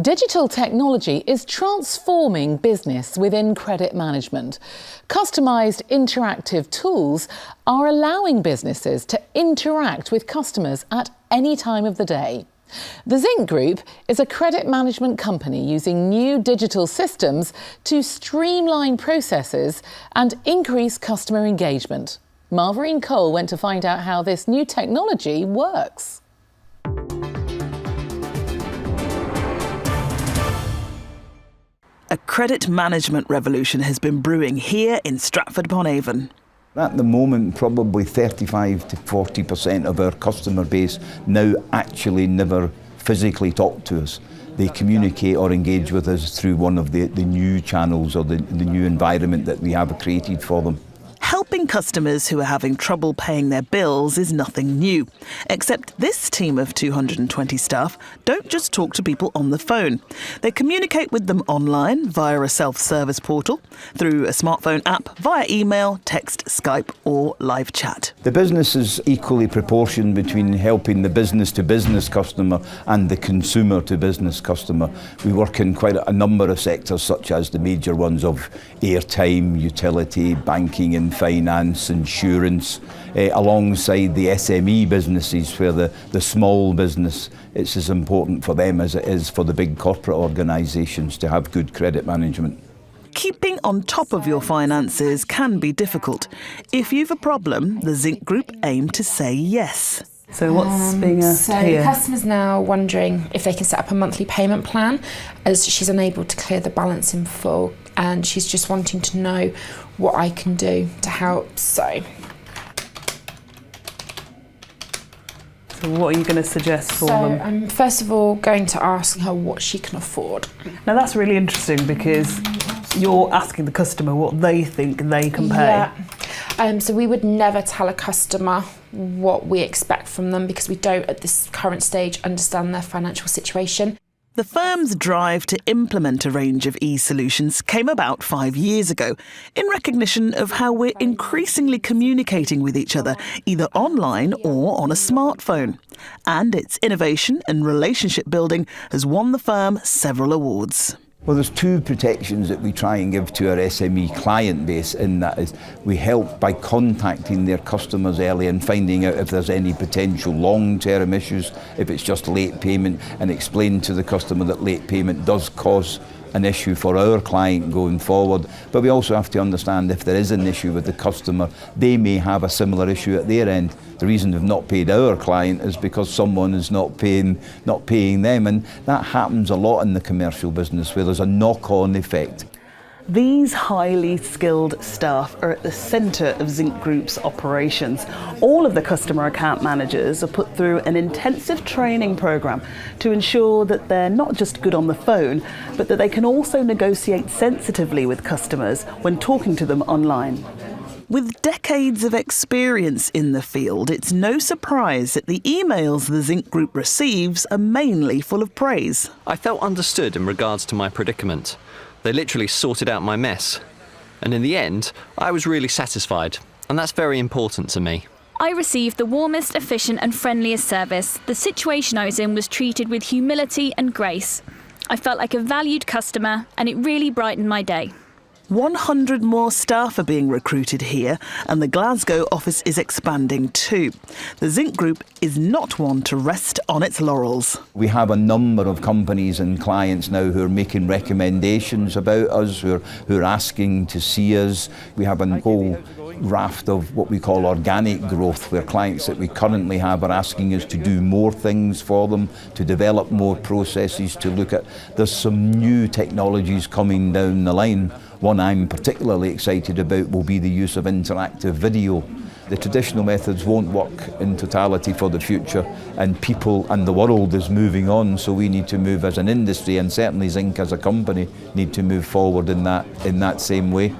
Digital technology is transforming business within credit management. Customised interactive tools are allowing businesses to interact with customers at any time of the day. The Zinc Group is a credit management company using new digital systems to streamline processes and increase customer engagement. Marverine Cole went to find out how this new technology works. A credit management revolution has been brewing here in Stratford-upon-Avon. At the moment, probably 35 to 40% of our customer base now actually never physically talk to us. They communicate or engage with us through one of the new channels or the new environment that we have created for them. Helping customers who are having trouble paying their bills is nothing new, except this team of 220 staff don't just talk to people on the phone. They communicate with them online via a self-service portal, through a smartphone app, via email, text, Skype or live chat. The business is equally proportioned between helping the business-to-business customer and the consumer-to-business customer. We work in quite a number of sectors, such as the major ones of airtime, utility, banking and finance, insurance, alongside the SME businesses where the small business, it's as important for them as it is for the big corporate organisations to have good credit management. Keeping on top of your finances can be difficult. If you've a problem, the Zinc Group aim to say yes. So what's being asked here? The customer's now wondering if they can set up a monthly payment plan, as she's unable to clear the balance in full, and she's just wanting to know what I can do to help. So what are you going to suggest for them? I'm first of all going to ask her what she can afford. Now that's really interesting because you're asking the customer what they think they can pay. Yeah. So we would never tell a customer what we expect from them because we don't at this current stage understand their financial situation. The firm's drive to implement a range of e-solutions came about 5 years ago in recognition of how we're increasingly communicating with each other, either online or on a smartphone. And its innovation and relationship building has won the firm several awards. Well, there's two protections that we try and give to our SME client base, and that is we help by contacting their customers early and finding out if there's any potential long-term issues, if it's just late payment, and explain to the customer that late payment does cause an issue for our client going forward. But we also have to understand if there is an issue with the customer, they may have a similar issue at their end. The reason they've not paid our client is because someone is not paying them, and that happens a lot in the commercial business where there's a knock-on effect. These highly skilled staff are at the centre of Zinc Group's operations. All of the customer account managers are put through an intensive training programme to ensure that they're not just good on the phone, but that they can also negotiate sensitively with customers when talking to them online. With decades of experience in the field, it's no surprise that the emails the Zinc Group receives are mainly full of praise. I felt understood in regards to my predicament. They literally sorted out my mess. And in the end, I was really satisfied, and that's very important to me. I received the warmest, efficient and friendliest service. The situation I was in was treated with humility and grace. I felt like a valued customer, and it really brightened my day. 100 more staff are being recruited here, and the Glasgow office is expanding too. The Zinc Group is not one to rest on its laurels. We have a number of companies and clients now who are making recommendations about us, who are asking to see us. We have a whole raft of what we call organic growth, where clients that we currently have are asking us to do more things for them, to develop more processes, to look at. There's some new technologies coming down the line. One I'm particularly excited about will be the use of interactive video. The traditional methods won't work in totality for the future, and people and the world is moving on, so we need to move as an industry, and certainly Zinc as a company need to move forward in that same way.